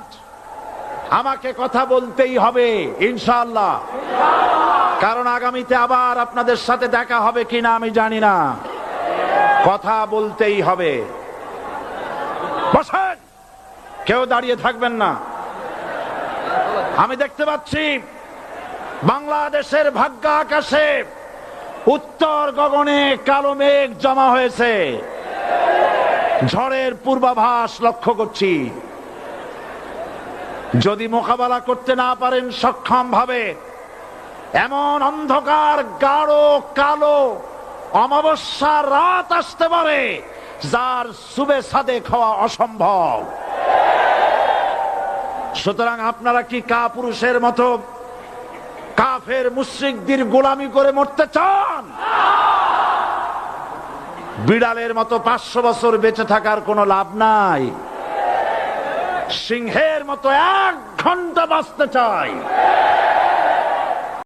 But আমাকে কথা বলতেই হবে ইনশাআল্লাহ, কারণ আগামীতে আবার আপনাদের সাথে দেখা হবে কিনা আমি জানি না। কথা বলতেই হবে। বসেন, কেউ দাঁড়িয়ে থাকবেন না। আমি দেখতে পাচ্ছি বাংলাদেশের ভাগ্য আকাশে উত্তর গগনে কালো মেঘ জমা হয়েছে, ঝড়ের পূর্বাভাস লক্ষ্য করছি। যদি মোকাবেলা করতে না পারেন সক্ষম ভাবে, এমন অন্ধকার গাঢ় কালো অমাবস্যার রাত আসতে পারে যার সুবে সাদেক হওয়া অসম্ভব। সুতরাং আপনারা কি কাপুরুষের মতো কাফের মুশরিকদের গোলামি করে মরতে চান? বিড়ালের মতো 500 বছর বেঁচে থাকার কোনো লাভ নাই। সিংহের মতো 1 ঘন্টা বাঁচতে চাই।